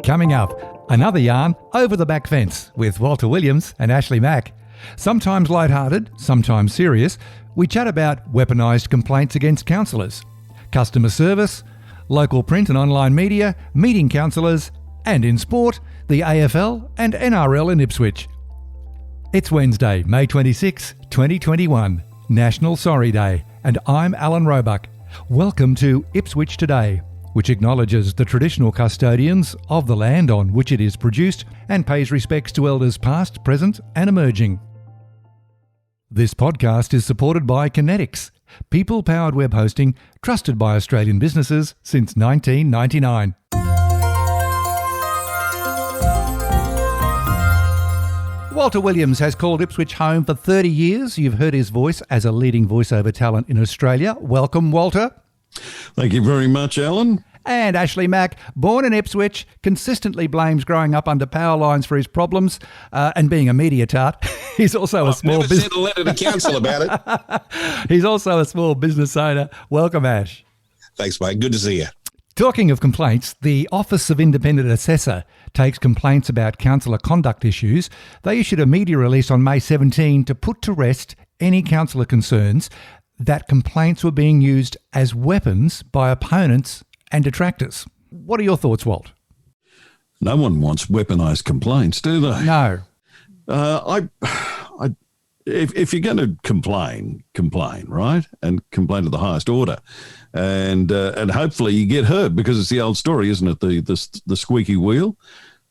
Coming up, another yarn over the back fence with Walter Williams and Ashleigh Mack. Sometimes lighthearted, sometimes serious, we chat about weaponised complaints against councillors, customer service, local print and online media, meeting councillors, and in sport, the AFL and NRL in Ipswich. It's Wednesday, May 26, 2021, National Sorry Day, and I'm Alan Roebuck. Welcome to Ipswich Today, which acknowledges the traditional custodians of the land on which it is produced and pays respects to elders past, present and emerging. This podcast is supported by Kinetics, people-powered web hosting trusted by Australian businesses since 1999. Walter Williams has called Ipswich home for 30 years. You've heard his voice as a leading voiceover talent in Australia. Welcome, Walter. Thank you very much, Alan. And Ashleigh Mack, born in Ipswich, consistently blames growing up under power lines for his problems and being a media tart. He's also a small business. Sent a letter to council about it. He's also a small business owner. Welcome, Ash. Thanks, mate. Good to see you. Talking of complaints, the Office of Independent Assessor takes complaints about councillor conduct issues. They issued a media release on May 17 to put to rest any councillor concerns that complaints were being used as weapons by opponents and detractors. What are your thoughts, Walt? No one wants weaponised complaints, do they? No. If you're going to complain, right? And complain to the highest order. And hopefully you get heard, because it's the old story, isn't it? The squeaky wheel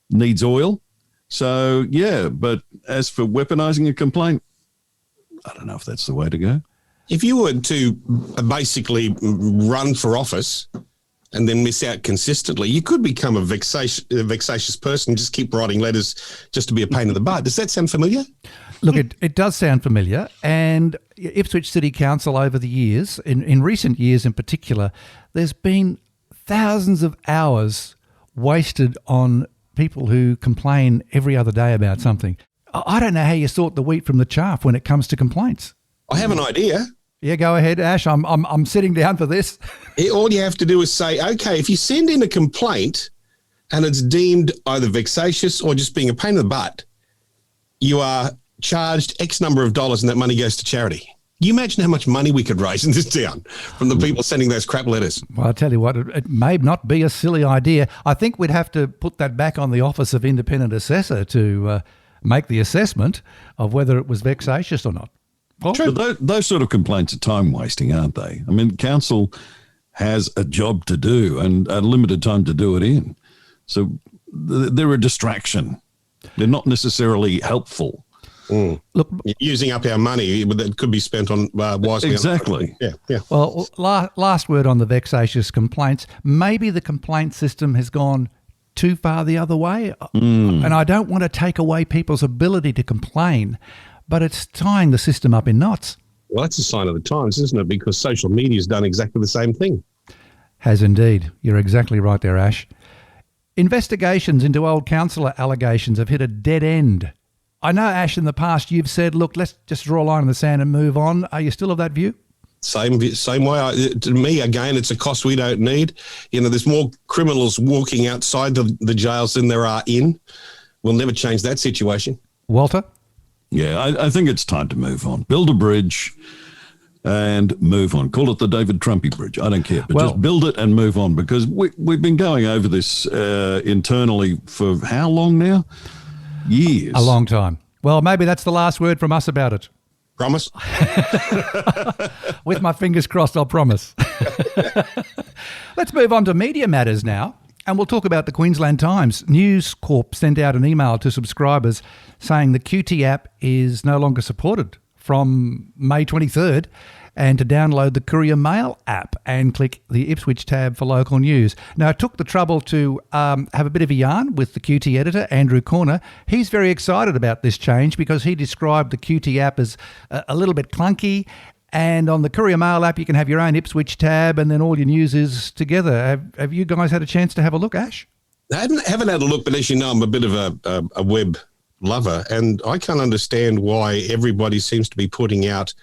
needs oil. So, yeah, but as for weaponising a complaint, I don't know if that's the way to go. If you were to basically run for office and then miss out consistently, you could become a vexatious person, just keep writing letters just to be a pain in the butt. Does that sound familiar? Look, it does sound familiar. And Ipswich City Council over the years, in recent years in particular, there's been thousands of hours wasted on people who complain every other day about something. I don't know how you sort the wheat from the chaff when it comes to complaints. I have an idea. Yeah, go ahead, Ash. I'm sitting down for this. All you have to do is say, okay, if you send in a complaint and it's deemed either vexatious or just being a pain in the butt, you are charged X number of dollars and that money goes to charity. Can you imagine how much money we could raise in this town from the people sending those crap letters? Well, I'll tell you what, it may not be a silly idea. I think we'd have to put that back on the Office of Independent Assessor to make the assessment of whether it was vexatious or not. Well, but those sort of complaints are time wasting, aren't they? I mean, council has a job to do and a limited time to do it in. So they're a distraction. They're not necessarily helpful. Mm. Look, using up our money that could be spent on wisely. Exactly. Yeah. Well, last word on the vexatious complaints. Maybe the complaint system has gone too far the other way. And I don't want to take away people's ability to complain, but it's tying the system up in knots. Well, that's a sign of the times, isn't it? Because social media has done exactly the same thing. Has indeed. You're exactly right there, Ash. Investigations into old councillor allegations have hit a dead end. I know, Ash, in the past you've said, look, let's just draw a line in the sand and move on. Are you still of that view? Same way. To me, again, it's a cost we don't need. You know, there's more criminals walking outside the jails than there are in. We'll never change that situation. Walter? Yeah, I think it's time to move on. Build a bridge and move on. Call it the David Trumpy Bridge. I don't care. But just build it and move on, because we've been going over this internally for how long now? Years. A long time. Well, maybe that's the last word from us about it. Promise? With my fingers crossed, I'll promise. Let's move on to media matters now. And we'll talk about the Queensland Times. News Corp sent out an email to subscribers saying the QT app is no longer supported from May 23rd, and to download the Courier Mail app and click the Ipswich tab for local news. Now, I took the trouble to have a bit of a yarn with the QT editor, Andrew Corner. He's very excited about this change because he described the QT app as a little bit clunky. And on the Courier Mail app, you can have your own Ipswich tab, and then all your news is together. Have you guys had a chance to have a look, Ash? I haven't had a look, but as you know, I'm a bit of a web lover, and I can't understand why everybody seems to be putting out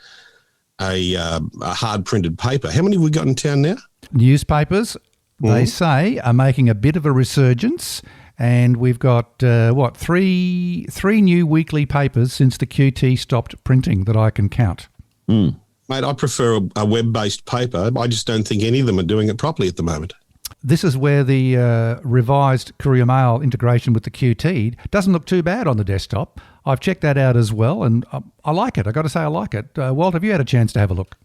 a hard printed paper. How many have we got in town now? Newspapers, they say, are making a bit of a resurgence, And we've got, three new weekly papers since the QT stopped printing that I can count. Mm. Mate, I prefer a web-based paper. I just don't think any of them are doing it properly at the moment. This is where the revised Courier Mail integration with the QT doesn't look too bad on the desktop. I've checked that out as well, and I like it. I've got to say I like it. Walt, have you had a chance to have a look?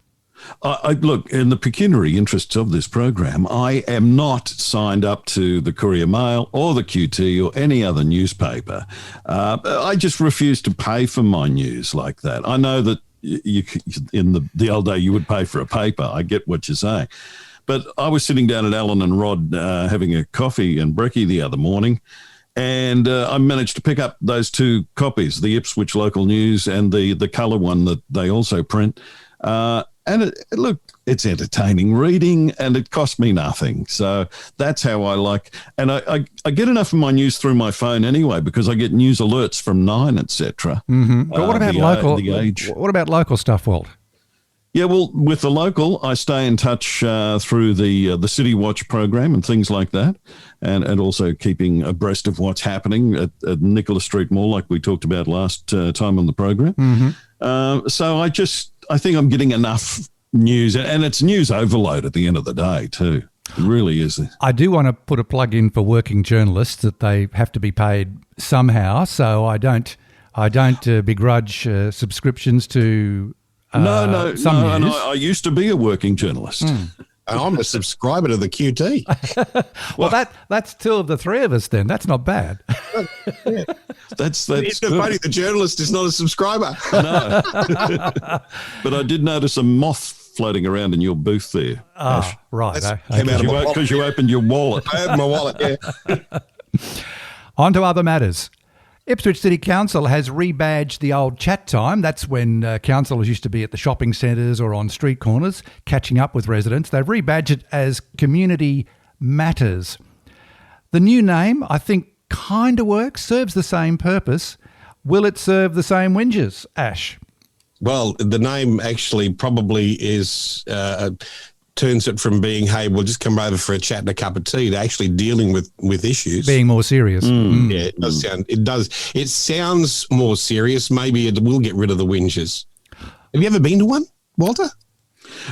Look, in the pecuniary interests of this program, I am not signed up to the Courier Mail or the QT or any other newspaper. I just refuse to pay for my news like that. I know that you in the old day you would pay for a paper. I get what you're saying. But I was sitting down at Allen and Rod having a coffee and brekkie the other morning, and I managed to pick up those two copies, the Ipswich Local News and the colour one that they also print. And look, it's entertaining reading, and it cost me nothing. So that's how I like. And I get enough of my news through my phone anyway, because I get news alerts from Nine, etc. Mm-hmm. But what about local? The Age. What about local stuff, Walt? Yeah, well, with the local, I stay in touch through the City Watch program and things like that, and also keeping abreast of what's happening at Nicholas Street Mall, like we talked about last time on the program. Mm-hmm. So I think I'm getting enough news, and it's news overload at the end of the day too. It really is. I do want to put a plug in for working journalists that they have to be paid somehow. So I don't begrudge subscriptions to. No. And I used to be a working journalist. And I'm a subscriber to the QT. Well, that's two of the three of us then. That's not bad. Yeah. That's It's funny, the journalist is not a subscriber. No. But I did notice a moth floating around in your booth there. Oh, right. Because you opened your wallet. I opened my wallet, yeah. On to other matters. Ipswich City Council has rebadged the old chat time. That's when councillors used to be at the shopping centres or on street corners catching up with residents. They've rebadged it as Community Matters. The new name, I think, kind of works, serves the same purpose. Will it serve the same whinges, Ash? Well, the name actually probably is turns it from being, hey, we'll just come over for a chat and a cup of tea, to actually dealing with issues. Being more serious. Yeah, it sounds more serious. Maybe it will get rid of the whinges. Have you ever been to one, Walter?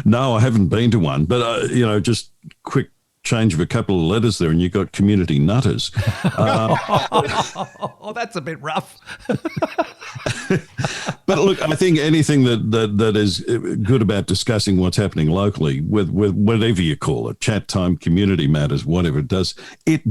No, I haven't been to one, but just quick change of a couple of letters there and you got Community Nutters. Oh, that's a bit rough. But look, I think anything that is good about discussing what's happening locally, with whatever you call it, chat time, community matters, whatever it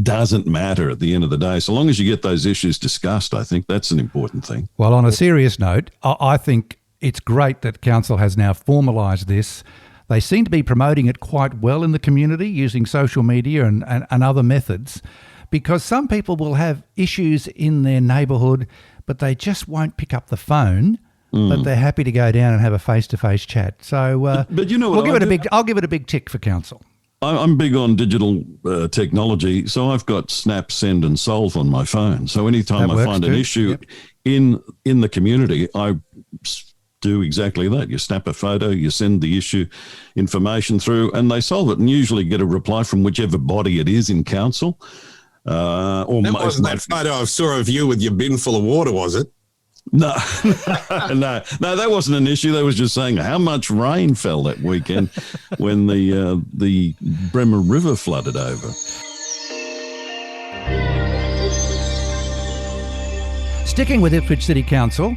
doesn't matter at the end of the day. So long as you get those issues discussed, I think that's an important thing. Well, on a serious note, I think it's great that Council has now formalised this. They seem to be promoting it quite well in the community using social media and other methods, because some people will have issues in their neighbourhood, but they just won't pick up the phone, but they're happy to go down and have a face-to-face chat. So but you know what, I'll give it a big tick for Council. I'm big on digital technology, so I've got Snap, Send and Solve on my phone. So anytime I find an issue in the community, I do exactly that. You snap a photo, you send the issue information through, and they solve it, and usually get a reply from whichever body it is in council. That wasn't that photo I saw of you with your bin full of water, was it? No, no, that wasn't an issue. They was just saying how much rain fell that weekend when the Bremer River flooded over. Sticking with Ipswich City Council,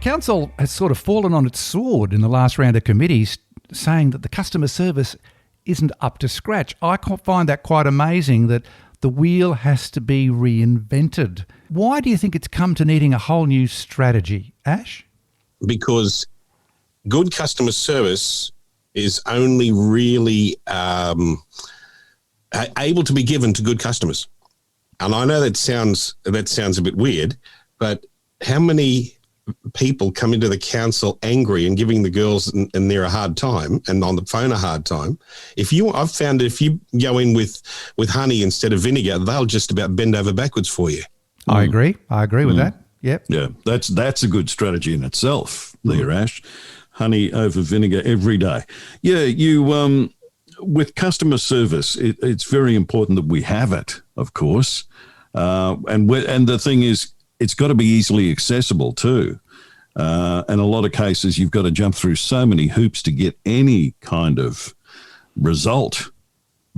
Council has sort of fallen on its sword in the last round of committees, saying that the customer service isn't up to scratch. I find that quite amazing, that the wheel has to be reinvented. Why do you think it's come to needing a whole new strategy, Ash? Because good customer service is only really able to be given to good customers. And I know that sounds a bit weird, but how many people come into the council angry and giving the girls in there a hard time, and on the phone a hard time? I've found if you go in with honey instead of vinegar, they'll just about bend over backwards for you. I agree with that. Yep. Yeah, that's a good strategy in itself there, Ash. Honey over vinegar every day. Yeah, you with customer service, it's very important that we have it, of course. And the thing is, it's got to be easily accessible too. And a lot of cases, you've got to jump through so many hoops to get any kind of result.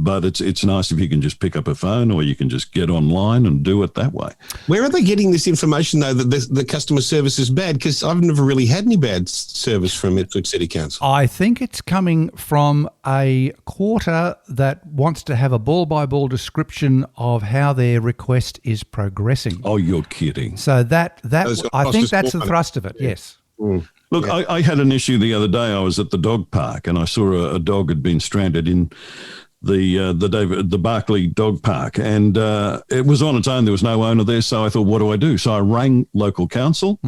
But it's nice if you can just pick up a phone, or you can just get online and do it that way. Where are they getting this information, though, that the customer service is bad? Because I've never really had any bad service from Ipswich City Council. I think it's coming from a quarter that wants to have a ball-by-ball description of how their request is progressing. Oh, you're kidding. So that I think that's the money. thrust of it, yes. Mm. Look, Yeah. I had an issue the other day. I was at the dog park and I saw a dog had been stranded in the Barclay Dog Park, and it was on its own. There was no owner there, so I thought, what do I do? So I rang local council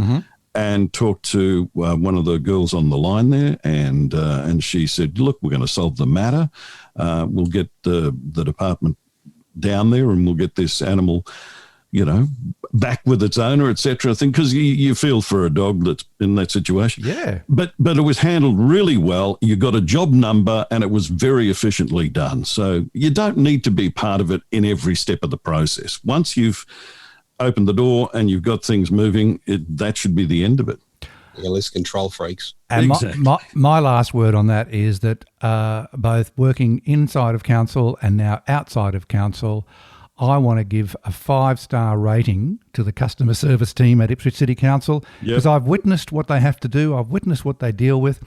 and talked to one of the girls on the line there, and she said, "Look, we're going to solve the matter. We'll get the department down there, and we'll get this animal, back with its owner, etc." Thing, because you feel for a dog that's in that situation. Yeah. But it was handled really well. You got a job number, and it was very efficiently done. So you don't need to be part of it in every step of the process. Once you've opened the door and you've got things moving, that should be the end of it. Yeah, less control freaks. And Exactly. my last word on that is that both working inside of council and now outside of council, I want to give a 5-star rating to the customer service team at Ipswich City Council, because I've witnessed what they have to do. I've witnessed what they deal with.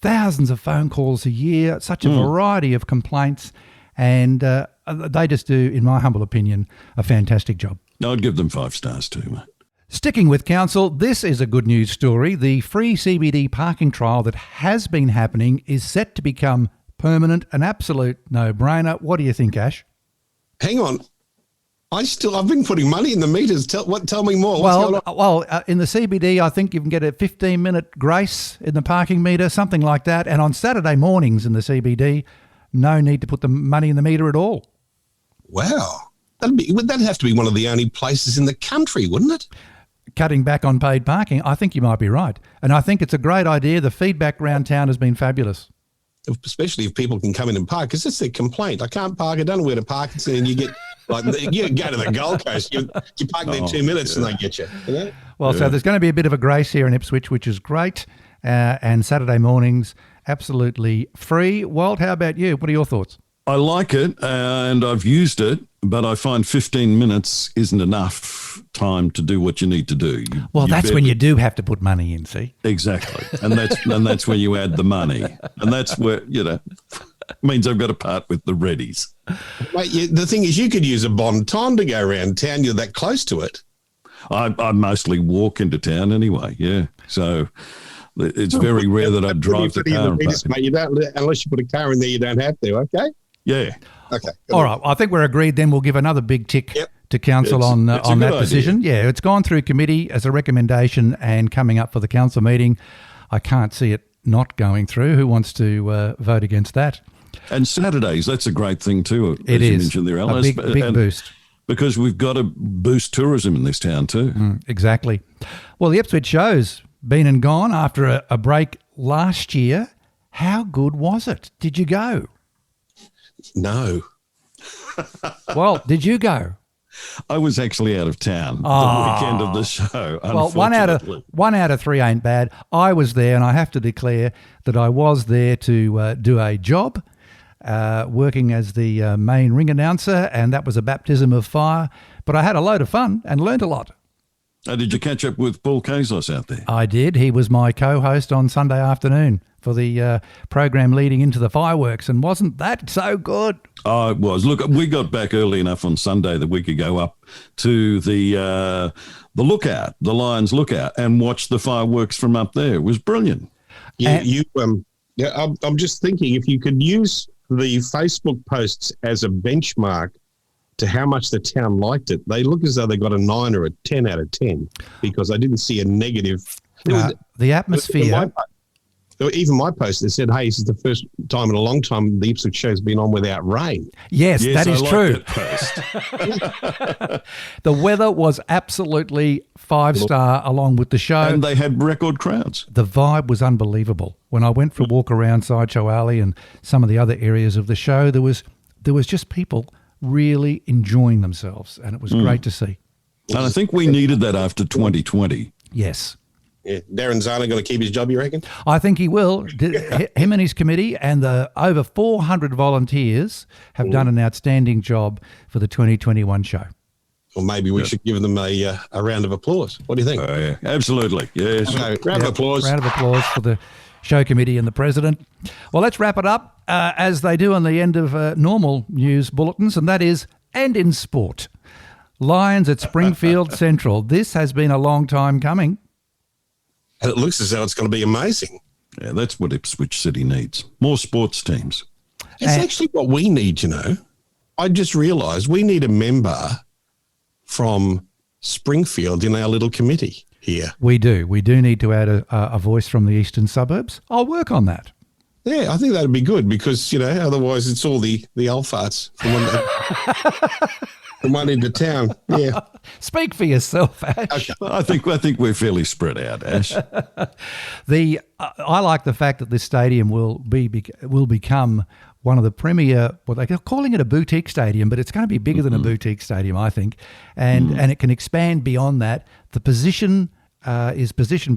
Thousands of phone calls a year, such a variety of complaints, and they just do, in my humble opinion, a fantastic job. I'd give them 5 stars too, mate. Sticking with council, this is a good news story. The free CBD parking trial that has been happening is set to become permanent, an absolute no-brainer. What do you think, Ash? Hang on. I've been putting money in the meters. Tell me more. What's going on? In the CBD, I think you can get a 15-minute grace in the parking meter, something like that. And on Saturday mornings in the CBD, no need to put the money in the meter at all. Wow. That'd have to be one of the only places in the country, wouldn't it? Cutting back on paid parking, I think you might be right. And I think it's a great idea. The feedback around town has been fabulous. Especially if people can come in and park, because that's their complaint. I can't park. I don't know where to park. And you get you go to the Gold Coast. You park there 2 minutes and they get you. Well, so there's going to be a bit of a grace here in Ipswich, which is great. And Saturday mornings, absolutely free. Walt, how about you? What are your thoughts? I like it, and I've used it, but I find 15 minutes isn't enough time to do what you need to do. That's when you do have to put money in, see? Exactly. And that's when you add the money. And that's where, means I've got to part with the readies. Mate, the thing is, you could use a bon ton to go around town. You're that close to it. I mostly walk into town anyway, yeah. So it's very rare that I drive to town. Mate, you don't, unless you put a car in there, you don't have to, okay? Yeah. Okay. All right. I think we're agreed then. We'll give another big tick to council It's on a that good decision. Yeah, it's gone through committee as a recommendation and coming up for the council meeting. I can't see it not going through. Who wants to vote against that? And Saturdays, that's a great thing too. It as you is mentioned there, a Alice. big boost. Because we've got to boost tourism in this town too. Exactly. Well, the Ipswich show's been and gone after a break last year. How good was it? Did you go? No. Well, did you go? I was actually out of town the weekend of the show. Well, one out of 3 ain't bad. I was there, and I have to declare that I was there to do a job, working as the main ring announcer, and that was a baptism of fire. But I had a load of fun and learnt a lot. Did you catch up with Paul Kazlos out there? I did. He was my co-host on Sunday afternoon for the program leading into the fireworks, and wasn't that so good? Oh, it was. Look, we got back early enough on Sunday that we could go up to the lookout, the Lions Lookout, and watch the fireworks from up there. It was brilliant. I'm just thinking, if you could use the Facebook posts as a benchmark to how much the town liked it, they look as though they got a 9 or a 10 out of 10, because I didn't see a negative. The atmosphere. Even my post, they said, hey, this is the first time in a long time the Ipswich show's been on without rain. Yes, that is true. That post. The weather was absolutely 5-star along with the show. And they had record crowds. The vibe was unbelievable. When I went for a walk around Sideshow Alley and some of the other areas of the show, there was just people really enjoying themselves, and it was great to see. And I think we needed that after 2020. Yes. Yeah. Darren Zana going to keep his job, you reckon? I think he will. Him and his committee and the over 400 volunteers have done an outstanding job for the 2021 show. Or maybe we should give them a round of applause. What do you think? Yeah, absolutely. Yes. Okay, round of applause. Round of applause for the show committee and the president. Well, let's wrap it up as they do on the end of normal news bulletins, and that is, and in sport. Lions at Springfield Central. This has been a long time coming. And it looks as though it's going to be amazing. Yeah, that's what Ipswich City needs. More sports teams. It's actually what we need, you know. I just realised we need a member from Springfield in our little committee here. We do. We do need to add a voice from the eastern suburbs. I'll work on that. Yeah, I think that'd be good because, you know, otherwise it's all the old farts from one end of town. Yeah. Speak for yourself, Ash. Okay. I think we're fairly spread out, Ash. I like the fact that this stadium will become one of the premier, well, they're calling it a boutique stadium, but it's going to be bigger than a boutique stadium, I think. And it can expand beyond that. The position is position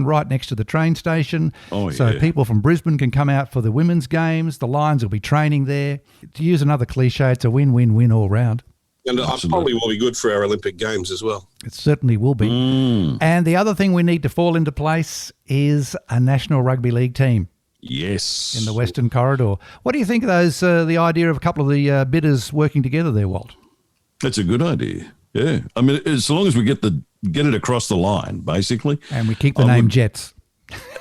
right next to the train station. Oh, so yeah. people from Brisbane can come out for the women's games. The Lions will be training there. To use another cliche, it's a win-win-win all round. And it probably will be good for our Olympic Games as well. It certainly will be. And the other thing we need to fall into place is a National Rugby League team. Yes. In the Western Corridor. What do you think of those? The idea of a couple of the bidders working together there, Walt? That's a good idea. Yeah. I mean, as long as we get it across the line, basically. And we keep the name Jets.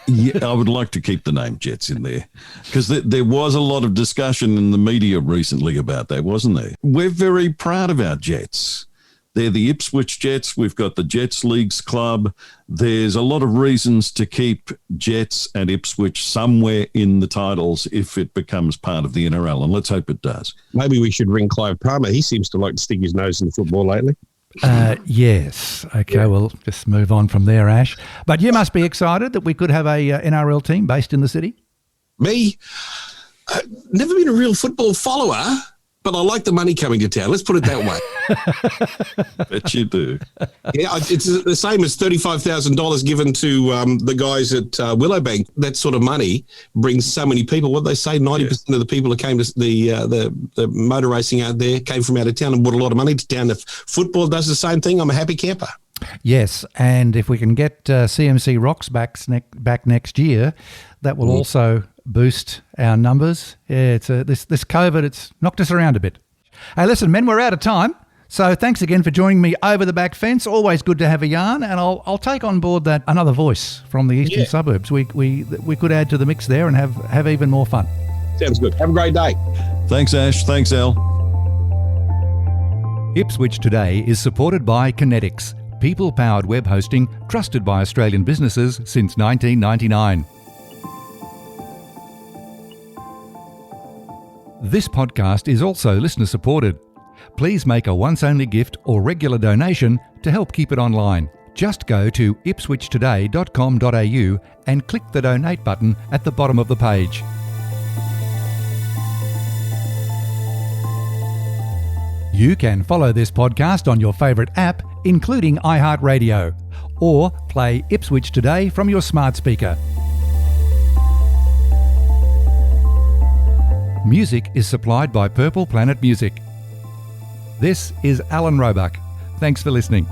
Yeah, I would like to keep the name Jets in there because there was a lot of discussion in the media recently about that, wasn't there? We're very proud of our Jets. They're the Ipswich Jets. We've got the Jets Leagues Club. There's a lot of reasons to keep Jets and Ipswich somewhere in the titles if it becomes part of the NRL, and let's hope it does. Maybe we should ring Clive Palmer. He seems to like to stick his nose in football lately. Yes. Okay, We'll just move on from there, Ash. But you must be excited that we could have a NRL team based in the city. Me? Never been a real football follower, but I like the money coming to town. Let's put it that way. Bet you do. Yeah, it's the same as $35,000 given to the guys at Willowbank. That sort of money brings so many people. What they say, 90% of the people who came to the motor racing out there came from out of town and brought a lot of money to town. If football does the same thing, I'm a happy camper. Yes, and if we can get CMC Rocks back next year, that will also boost our numbers. Yeah, it's this COVID, it's knocked us around a bit. Hey, listen, men, we're out of time. So thanks again for joining me over the back fence. Always good to have a yarn, and I'll take on board that another voice from the eastern suburbs. We could add to the mix there and have even more fun. Sounds good. Have a great day. Thanks, Ash. Thanks, Al. Ipswich Today is supported by Kinetics, people-powered web hosting trusted by Australian businesses since 1999. This podcast is also listener-supported. Please make a once-only gift or regular donation to help keep it online. Just go to ipswichtoday.com.au and click the donate button at the bottom of the page. You can follow this podcast on your favourite app, including iHeartRadio, or play Ipswich Today from your smart speaker. Music is supplied by Purple Planet Music. This is Alan Roebuck. Thanks for listening.